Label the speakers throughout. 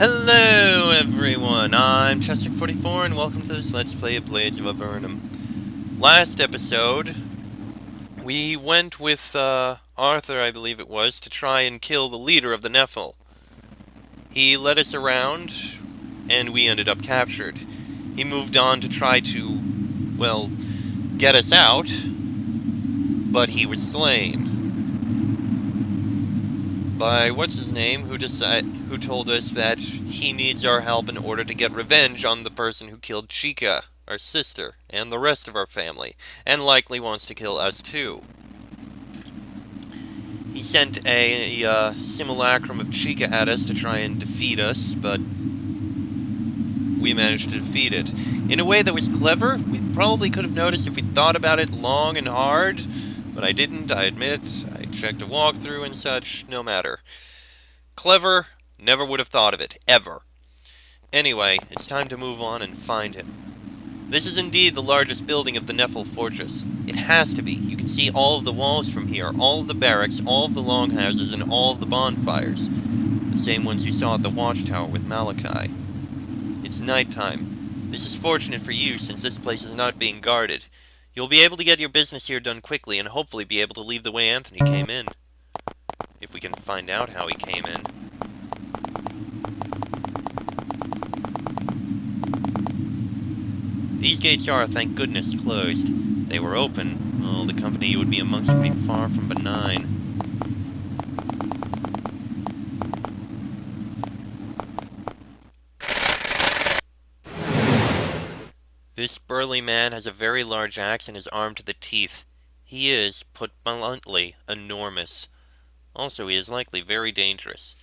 Speaker 1: Hello everyone, I'm Chester44 and welcome to this Let's Play of Blades of Avernum. Last episode, we went with Arthur, I believe it was, to try and kill the leader of the Nephil. He led us around, and we ended up captured. He moved on to try to, well, get us out, but he was slain. By what's-his-name, who told us that he needs our help in order to get revenge on the person who killed Chica, our sister, and the rest of our family, and likely wants to kill us too. He sent a simulacrum of Chica at us to try and defeat us, but we managed to defeat it. In a way that was clever. We probably could have noticed if we thought about it long and hard, but I didn't, I admit. I checked a walkthrough and such, no matter. Clever, never would have thought of it, ever. Anyway, it's time to move on and find him. This is indeed the largest building of the Nephil Fortress. It has to be. You can see all of the walls from here, all of the barracks, all of the longhouses, and all of the bonfires. The same ones you saw at the watchtower with Malachi. It's nighttime. This is fortunate for you, since this place is not being guarded. You'll be able to get your business here done quickly, and hopefully be able to leave the way Anthony came in. If we can find out how he came in. These gates are, thank goodness, closed. If they were open, well, the company you would be amongst would be far from benign. This burly man has a very large axe and is armed to the teeth. He is, put bluntly, enormous. Also, he is likely very dangerous.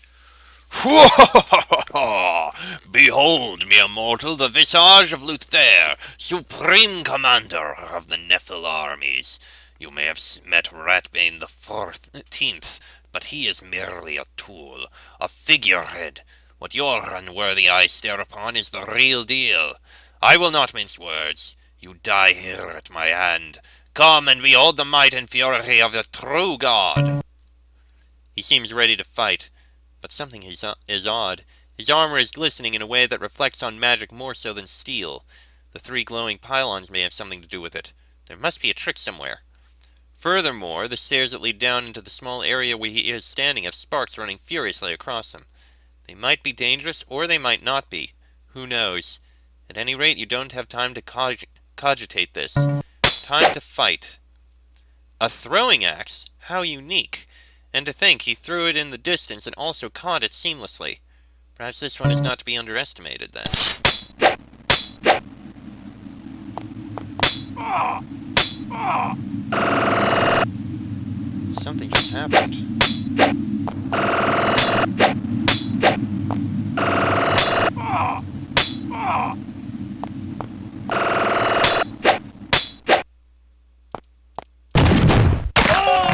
Speaker 2: Behold, mere mortal, the visage of Luther, supreme commander of the Nephil armies. You may have met Ratbane the 14th, but he is merely a tool, a figurehead. What your unworthy eyes stare upon is the real deal. I will not mince words. You die here at my hand. Come and behold the might and fury of the true God.
Speaker 1: He seems ready to fight, but something is odd. His armor is glistening in a way that reflects on magic more so than steel. The 3 glowing pylons may have something to do with it. There must be a trick somewhere. Furthermore, the stairs that lead down into the small area where he is standing have sparks running furiously across them. They might be dangerous, or they might not be. Who knows? At any rate, you don't have time to cogitate this. Time to fight. A throwing axe? How unique. And to think he threw it in the distance and also caught it seamlessly. Perhaps this one is not to be underestimated, then. Something just happened.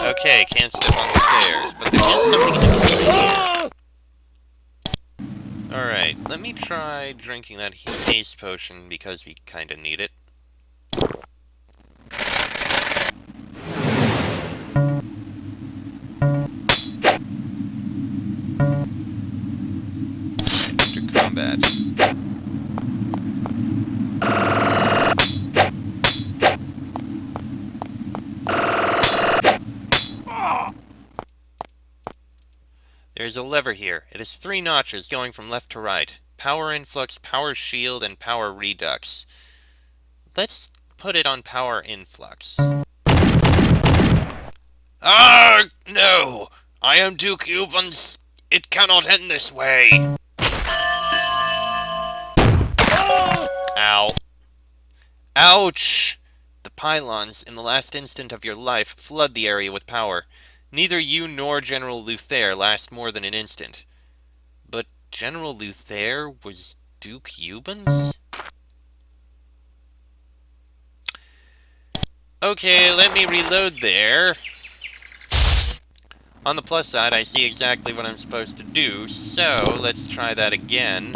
Speaker 1: Okay, can't step on the stairs, but there is something in here. Alright, let me try drinking that haste potion because we kinda need it. Enter combat. There's a lever here. It has 3 notches going from left to right. Power influx, power shield, and power redux. Let's put it on power influx.
Speaker 2: Ah, no! I am Duke Ubans. It cannot end this way.
Speaker 1: Ow. Ouch! The pylons, in the last instant of your life, flood the area with power. Neither you nor General Luther last more than an instant. But General Luther was Duke Ubans? Okay, let me reload there. On the plus side, I see exactly what I'm supposed to do, so let's try that again.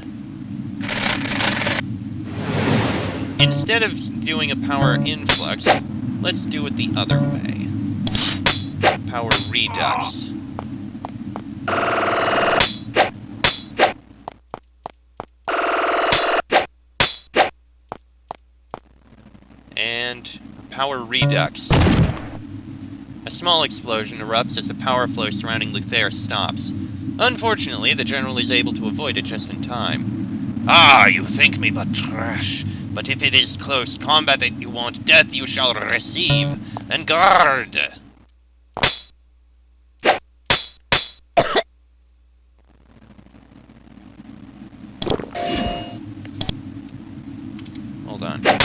Speaker 1: Instead of doing a power influx, let's do it the other way. Power redux. and power redux. A small explosion erupts as the power flow surrounding Luther stops. Unfortunately, the general is able to avoid it just in time.
Speaker 2: Ah, you think me but trash. But if it is close combat that you want, death you shall receive. And guard!
Speaker 1: Hold on.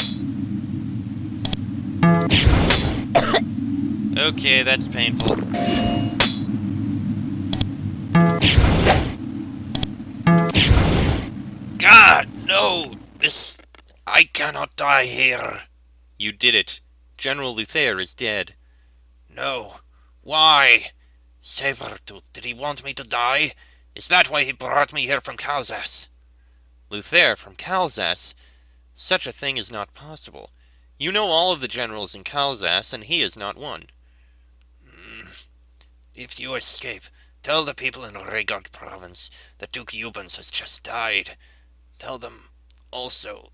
Speaker 1: Okay, that's painful.
Speaker 2: God, no! I cannot die here.
Speaker 1: You did it. General Luther is dead.
Speaker 2: No. Why? Sabertooth, did he want me to die? Is that why he brought me here from Kalzas?
Speaker 1: Luther from Kalzas? Such a thing is not possible. You know all of the generals in Kalzas, and he is not one.
Speaker 2: If you escape, tell the people in Regard province that Duke Eubens has just died. Tell them also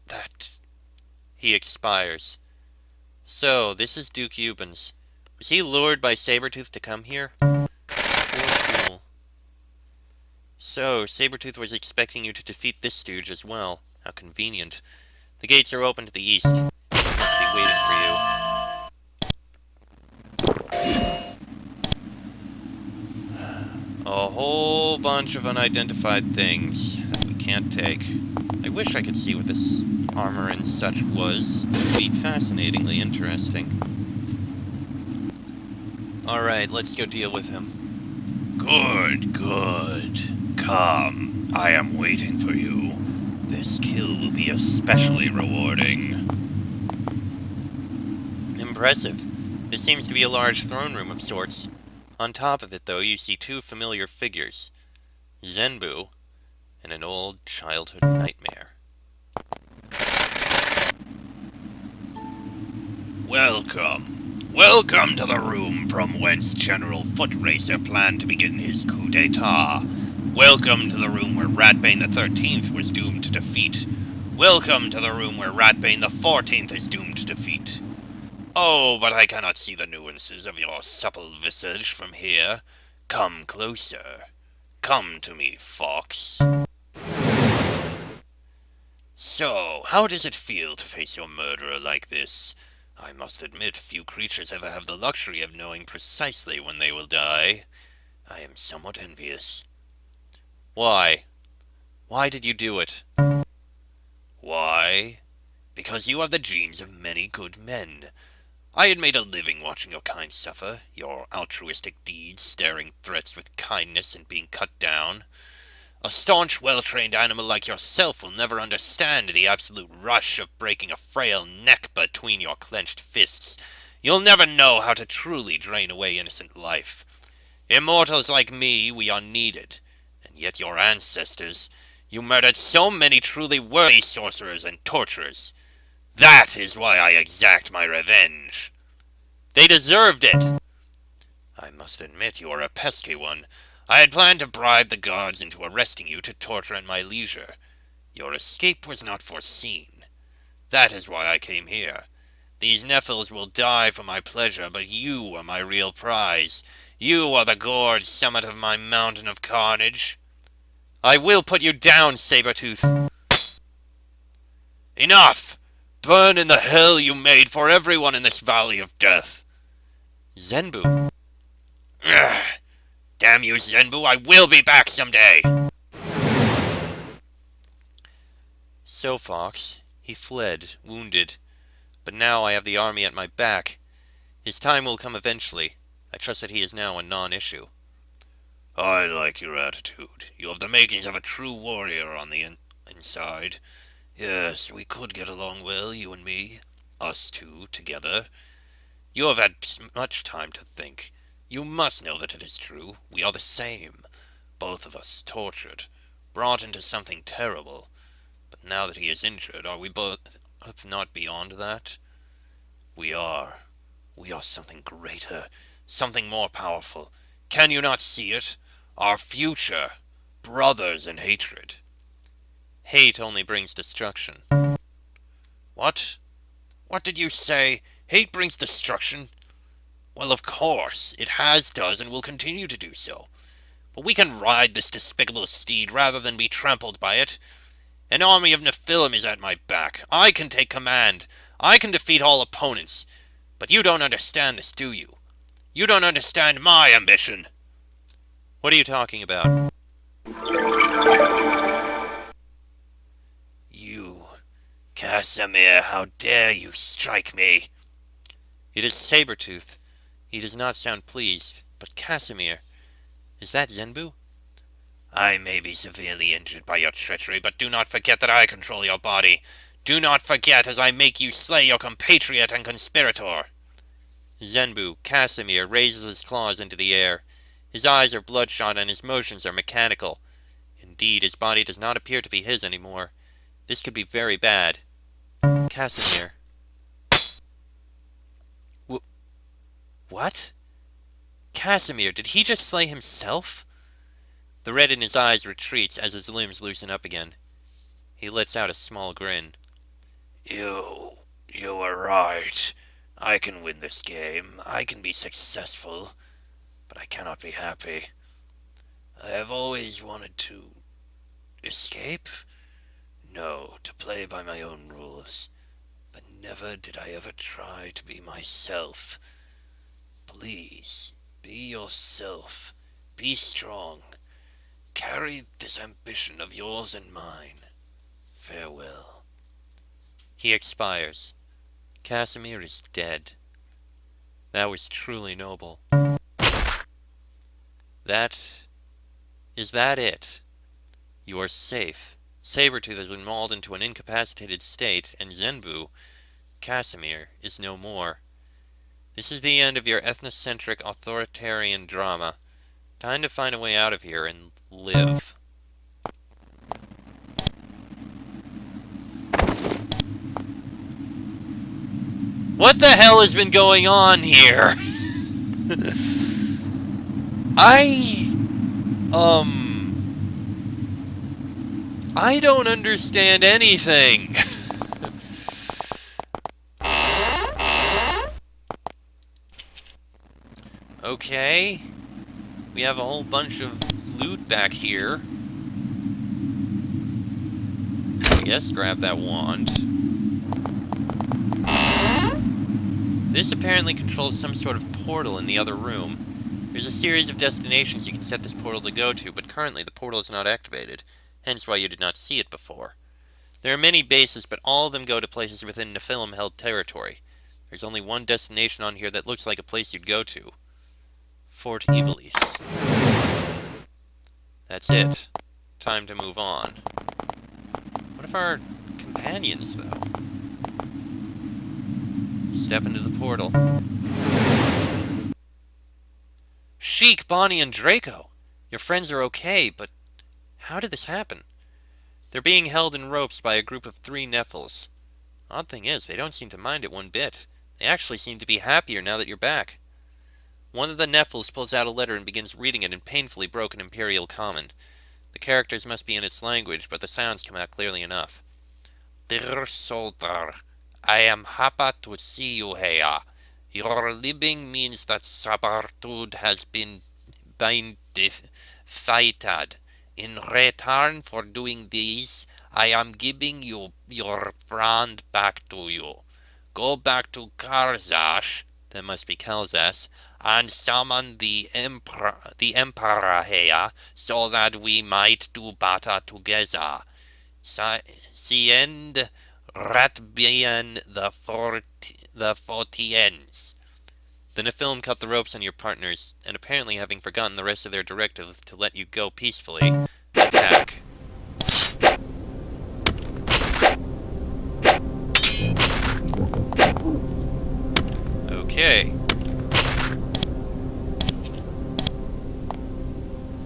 Speaker 2: that
Speaker 1: He expires. So, this is Duke Eubens. Was he lured by Sabertooth to come here? Poor fool. So, Sabertooth was expecting you to defeat this stooge as well. How convenient. The gates are open to the east. He must be waiting for you. A whole bunch of unidentified things that we can't take. I wish I could see what this armor and such was. It would be fascinatingly interesting. Alright, let's go deal with him.
Speaker 2: Good, good. Come, I am waiting for you. This kill will be especially rewarding.
Speaker 1: Impressive. This seems to be a large throne room of sorts. On top of it, though, you see two familiar figures. Zenbu and an old childhood nightmare.
Speaker 2: Welcome. Welcome to the room from whence General Footracer planned to begin his coup d'etat. Welcome to the room where Ratbane the 13th was doomed to defeat. Welcome to the room where Ratbane the 14th is doomed to defeat. Oh, but I cannot see the nuances of your supple visage from here. Come closer. Come to me, Fox. So, how does it feel to face your murderer like this? I must admit, few creatures ever have the luxury of knowing precisely when they will die. I am somewhat envious.
Speaker 1: Why? Why did you do it?
Speaker 2: Why? Because you have the genes of many good men. I had made a living watching your kind suffer, your altruistic deeds staring threats with kindness and being cut down. A staunch, well-trained animal like yourself will never understand the absolute rush of breaking a frail neck between your clenched fists. You'll never know how to truly drain away innocent life. Immortals like me, we are needed. And yet your ancestors, you murdered so many truly worthy sorcerers and torturers. That is why I exact my revenge.
Speaker 1: They deserved it!
Speaker 2: I must admit you are a pesky one. I had planned to bribe the guards into arresting you to torture at my leisure. Your escape was not foreseen. That is why I came here. These Nephils will die for my pleasure, but you are my real prize. You are the gored summit of my mountain of carnage.
Speaker 1: I will put you down, Sabertooth!
Speaker 2: Enough! Burn in the hell you made for everyone in this valley of death.
Speaker 1: Zenbu.
Speaker 2: Ugh. Damn you, Zenbu, I will be back someday!
Speaker 1: So, Fox, he fled, wounded. But now I have the army at my back. His time will come eventually. I trust that he is now a non-issue.
Speaker 2: I like your attitude. You have the makings of a true warrior on the inside. Yes, we could get along well, you and me. Us two, together. You have had much time to think. You must know that it is true. We are the same. Both of us tortured, brought into something terrible. But now that he is injured, are we both not beyond that? We are. We are something greater, something more powerful. Can you not see it? Our future. Brothers in hatred.
Speaker 1: Hate only brings destruction.
Speaker 2: What? What did you say? Hate brings destruction? Well, of course, it has, does, and will continue to do so. But we can ride this despicable steed rather than be trampled by it. An army of Nephilim is at my back. I can take command. I can defeat all opponents. But you don't understand this, do you? You don't understand my ambition.
Speaker 1: What are you talking about?
Speaker 2: You, Casimir, how dare you strike me?
Speaker 1: It is Sabretooth. He does not sound pleased, but Casimir, is that Zenbu?
Speaker 2: I may be severely injured by your treachery, but do not forget that I control your body. Do not forget as I make you slay your compatriot and conspirator.
Speaker 1: Zenbu, Casimir, raises his claws into the air. His eyes are bloodshot and his motions are mechanical. Indeed, his body does not appear to be his anymore. This could be very bad. Casimir. What? Casimir, did he just slay himself? The red in his eyes retreats as his limbs loosen up again. He lets out a small grin.
Speaker 2: You were right. I can win this game. I can be successful. But I cannot be happy. I have always wanted to escape? No, to play by my own rules. But never did I ever try to be myself. Please, be yourself. Be strong. Carry this ambition of yours and mine. Farewell.
Speaker 1: He expires. Casimir is dead. That was truly noble. Is that it? You are safe. Sabretooth has been mauled into an incapacitated state, and Zenbu, Casimir, is no more. This is the end of your ethnocentric authoritarian drama. Time to find a way out of here and live. What the hell has been going on here? I don't understand anything. Okay. We have a whole bunch of loot back here. I guess grab that wand. This apparently controls some sort of portal in the other room. There's a series of destinations you can set this portal to go to, but currently the portal is not activated, hence why you did not see it before. There are many bases, but all of them go to places within Nephilim-held territory. There's only one destination on here that looks like a place you'd go to. Fort Evilis. That's it. Time to move on. What if our companions, though? Step into the portal. Sheik, Bonnie, and Draco! Your friends are okay, but how did this happen? They're being held in ropes by a group of 3 Nephils. Odd thing is, they don't seem to mind it one bit. They actually seem to be happier now that you're back. One of the Nephils pulls out a letter and begins reading it in painfully broken Imperial Common. The characters must be in its language, but the sounds come out clearly enough. Dear soldier, I am happy to see you here. Your living means that Sabretooth has been defeated. In return for doing this, I am giving you your friend back to you. Go back to Karzash, that must be Kalzas, and summon the Emperor here, so that we might do battle together. Siend Ratbian the Fortiens. The Nephilim cut the ropes on your partners, and apparently having forgotten the rest of their directive to let you go peacefully, attack. Okay.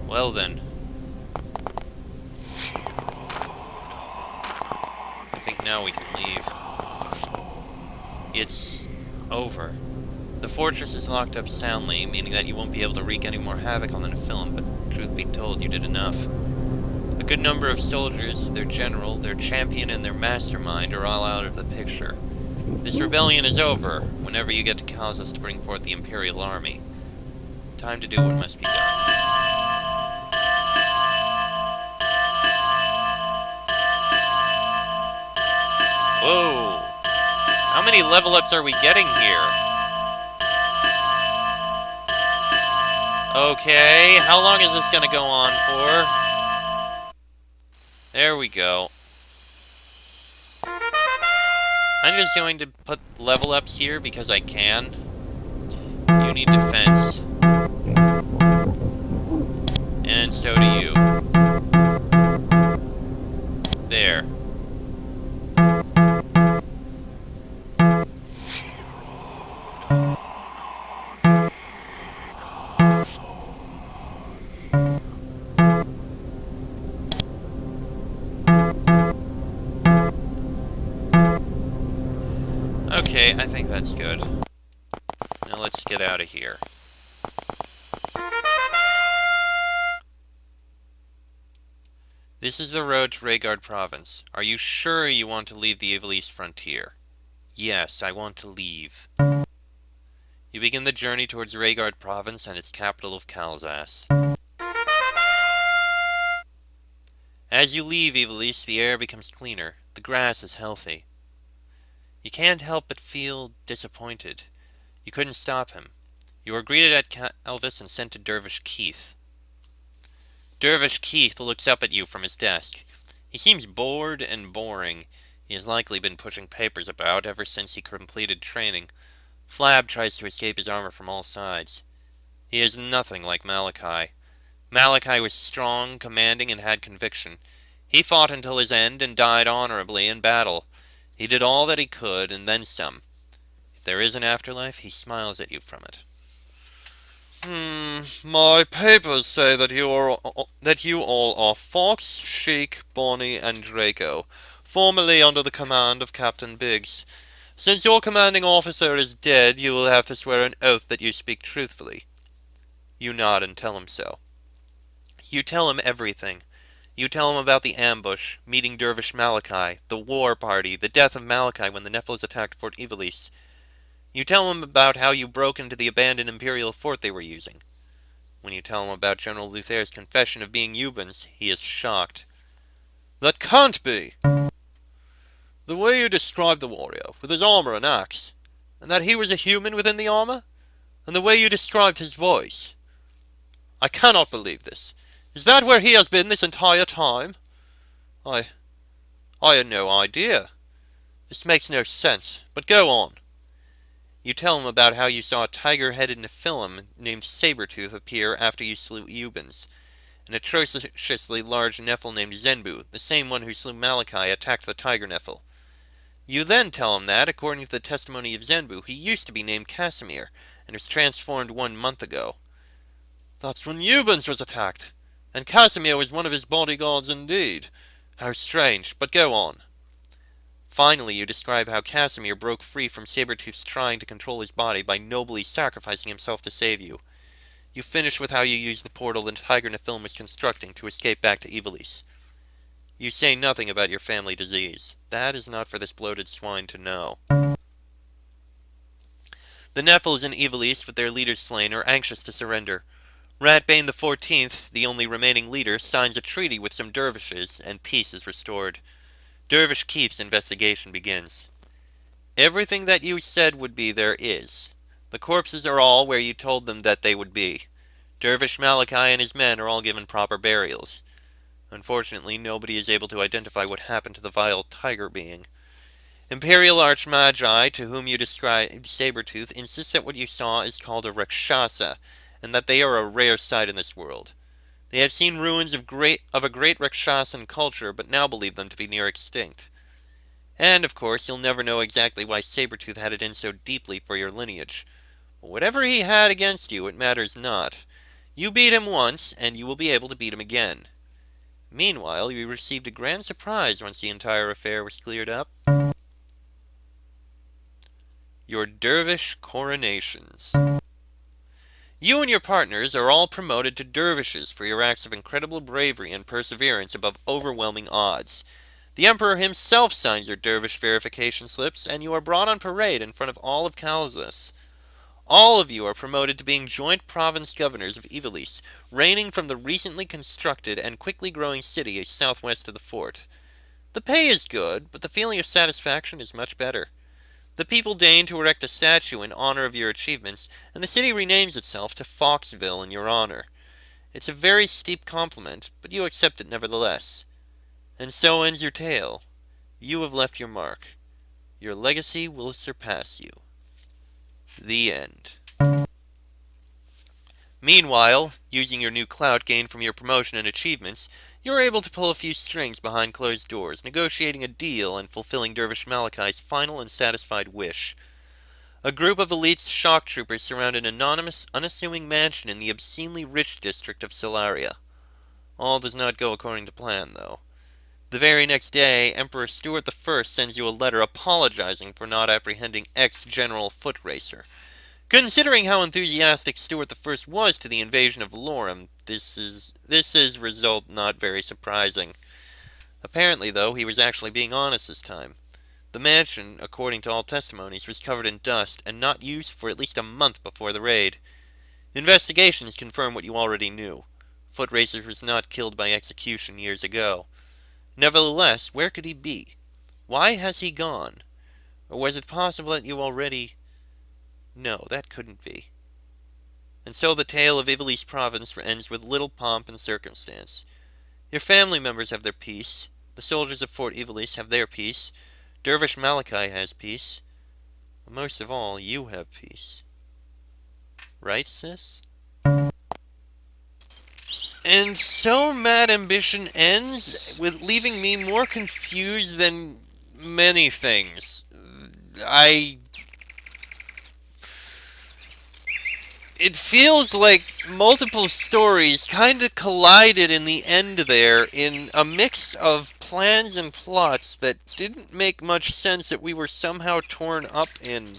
Speaker 1: Well then. I think now we can leave. It's over. The fortress is locked up soundly, meaning that you won't be able to wreak any more havoc on the Nephilim, but truth be told, you did enough. A good number of soldiers, their general, their champion, and their mastermind are all out of the picture. This rebellion is over, whenever you get to Kansas to bring forth the Imperial Army. Time to do what must be done. Whoa! How many level ups are we getting here? Okay, how long is this gonna go on for? There we go. I'm just going to put level ups here because I can. You need defense. And so do you. There. Okay, I think that's good. Now let's get out of here. This is the road to Rhaegar Province. Are you sure you want to leave the Evil East frontier? Yes, I want to leave. You begin the journey towards Rhaegar Province and its capital of Kalzas. As you leave Evil East, the air becomes cleaner. The grass is healthy. You can't help but feel disappointed. You couldn't stop him. You are greeted at Elvis and sent to Dervish Keith. Dervish Keith looks up at you from his desk. He seems bored and boring. He has likely been pushing papers about ever since he completed training. Flab tries to escape his armor from all sides. He is nothing like Malachi. Malachi was strong, commanding, and had conviction. He fought until his end and died honorably in battle. He did all that he could, and then some. If there is an afterlife, he smiles at you from it. My papers say that you all are Fox, Sheik, Bonnie, and Draco, formerly under the command of Captain Biggs. Since your commanding officer is dead, you will have to swear an oath that you speak truthfully. You nod and tell him so. You tell him everything. You tell him about the ambush, meeting Dervish Malachi, the war party, the death of Malachi when the Nephils attacked Fort Ivalis. You tell him about how you broke into the abandoned Imperial fort they were using. When you tell him about General Luthier's confession of being Eubans, he is shocked. That can't be! The way you described the warrior, with his armor and axe, and that he was a human within the armor, and the way you described his voice. I cannot believe this. Is that where he has been this entire time? I had no idea. This makes no sense, but go on. You tell him about how you saw a tiger-headed Nephilim named Sabretooth appear after you slew Eubans. An atrociously large Nephil named Zenbu, the same one who slew Malachi, attacked the tiger Nephil. You then tell him that, according to the testimony of Zenbu, he used to be named Casimir, and was transformed 1 month ago. That's when Eubans was attacked, and Casimir was one of his bodyguards indeed. How strange, but go on. Finally, you describe how Casimir broke free from Sabretooth's trying to control his body by nobly sacrificing himself to save you. You finish with how you used the portal the Tiger Nephilim was constructing to escape back to Ivalis. You say nothing about your family disease. That is not for this bloated swine to know. The Nephils in Ivalis, with their leaders slain, are anxious to surrender. Ratbane the 14th, the only remaining leader, signs a treaty with some dervishes, and peace is restored. Dervish Keith's investigation begins. Everything that you said would be there is. The corpses are all where you told them that they would be. Dervish Malachi and his men are all given proper burials. Unfortunately, nobody is able to identify what happened to the vile tiger being. Imperial Archmagi, to whom you described Sabretooth, insist that what you saw is called a Rakshasa, and that they are a rare sight in this world. They have seen ruins of a great Rakshasan culture, but now believe them to be near extinct. And, of course, you'll never know exactly why Sabretooth had it in so deeply for your lineage. But whatever he had against you, it matters not. You beat him once, and you will be able to beat him again. Meanwhile, you received a grand surprise once the entire affair was cleared up. Your dervish coronations. You and your partners are all promoted to dervishes for your acts of incredible bravery and perseverance above overwhelming odds. The Emperor himself signs your dervish verification slips, and you are brought on parade in front of all of Kalzus. All of you are promoted to being joint province governors of Ivalice, reigning from the recently constructed and quickly growing city southwest of the fort. The pay is good, but the feeling of satisfaction is much better. The people deign to erect a statue in honor of your achievements, and the city renames itself to Foxville in your honor. It's a very steep compliment, but you accept it nevertheless. And so ends your tale. You have left your mark. Your legacy will surpass you. The end. Meanwhile, using your new clout gained from your promotion and achievements, you are able to pull a few strings behind closed doors, negotiating a deal and fulfilling Dervish Malachi's final and satisfied wish. A group of elite shock troopers surround an anonymous, unassuming mansion in the obscenely rich district of Solaria. All does not go according to plan, though. The very next day, Emperor Stuart I sends you a letter apologizing for not apprehending ex-General Footracer. Considering how enthusiastic Stuart I was to the invasion of Valorum, this is result not very surprising. Apparently, though, he was actually being honest this time. The mansion, according to all testimonies, was covered in dust and not used for at least a month before the raid. Investigations confirm what you already knew. Footracer was not killed by execution years ago. Nevertheless, where could he be? Why has he gone? Or was it possible that you already... No, that couldn't be. And so the tale of Ivalice province ends with little pomp and circumstance. Your family members have their peace. The soldiers of Fort Ivalice have their peace. Dervish Malachi has peace. But most of all, you have peace. Right, sis? And so Mad Ambition ends with leaving me more confused than many things. It feels like multiple stories kind of collided in the end there in a mix of plans and plots that didn't make much sense that we were somehow torn up in.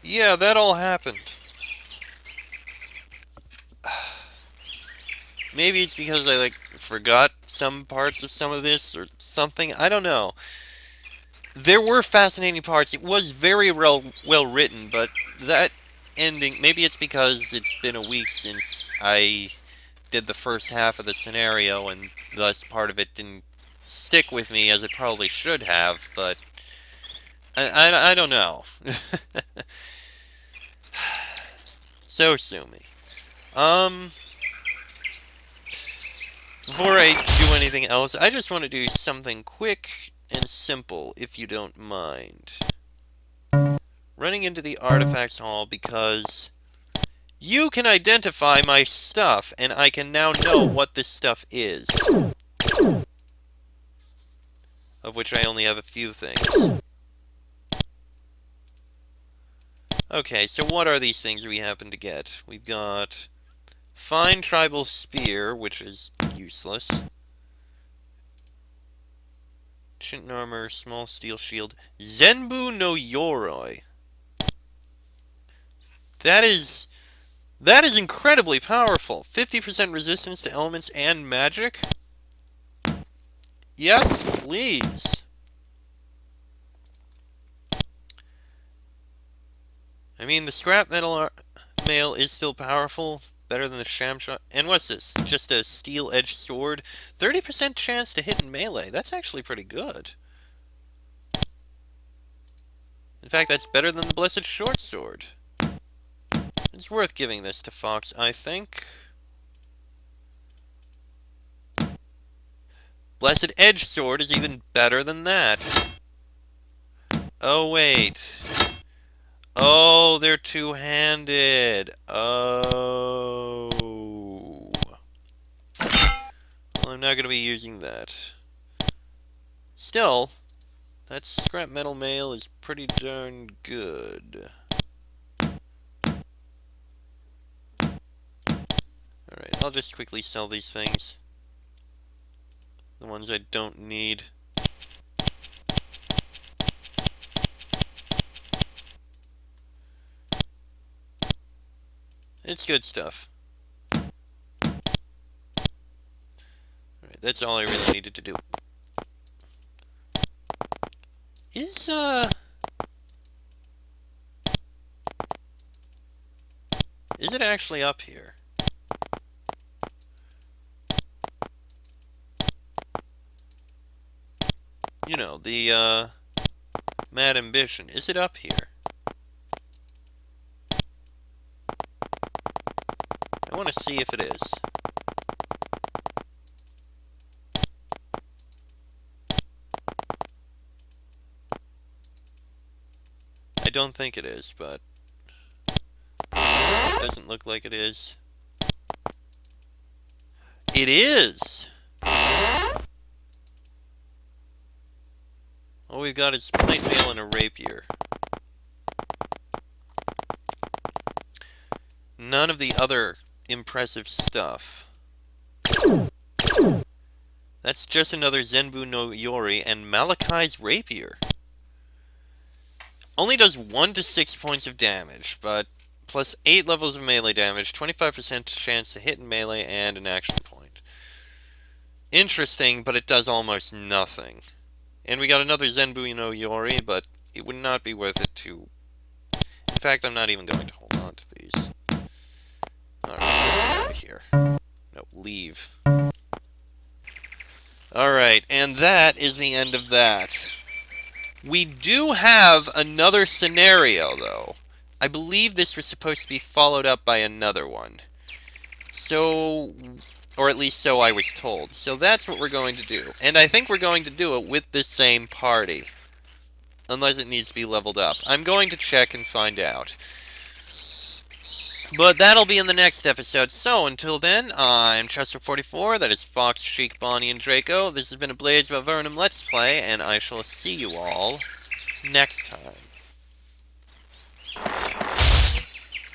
Speaker 1: Yeah, that all happened. Maybe it's because I, forgot some parts of some of this or something. I don't know. There were fascinating parts. It was very well written, but that ending... Maybe it's because it's been a week since I did the first half of the scenario, and thus part of it didn't stick with me as it probably should have, but... I don't know. So, sue me. Before I do anything else, I just want to do something quick and simple, if you don't mind. Running into the Artifacts Hall because you can identify my stuff, and I can now know what this stuff is. Of which I only have a few things. Okay, so what are these things we happen to get? We've got Fine Tribal Spear, which is useless. Chitin Armor, Small Steel Shield. Zenbu no Yoroi. That is incredibly powerful. 50% resistance to elements and magic? Yes, please. I mean, the scrap metal mail is still powerful. Better than the Shamshot. And what's this? Just a steel-edged sword? 30% chance to hit in melee. That's actually pretty good. In fact, that's better than the Blessed Short Sword. It's worth giving this to Fox, I think. Blessed Edge Sword is even better than that. Oh, wait. Oh, they're two-handed. Oh. Well, I'm not going to be using that. Still, that scrap metal mail is pretty darn good. Alright, I'll just quickly sell these things. The ones I don't need. It's good stuff. That's all I really needed to do. Is it actually up here? You know, the, Mad Ambition. Is it up here? I want to see if it is. I don't think it is, but it doesn't look like it is. It is! All we've got is plate mail and a rapier. None of the other impressive stuff. That's just another Zenbu no Yori and Malakai's rapier. Only does 1 to 6 points of damage, but plus 8 levels of melee damage, 25% chance to hit in melee, and an action point. Interesting, but it does almost nothing. And we got another Zenbu no Yori, but it would not be worth it to... In fact, I'm not even going to hold on to these. Alright, let's get out of here. No, leave. Alright, and that is the end of that. We do have another scenario, though. I believe this was supposed to be followed up by another one. So... Or at least so I was told. So that's what we're going to do. And I think we're going to do it with the same party. Unless it needs to be leveled up. I'm going to check and find out. But that'll be in the next episode. So, until then, I'm Chester44. That is Fox, Sheik, Bonnie, and Draco. This has been a Blades of Avernum Let's Play, and I shall see you all next time.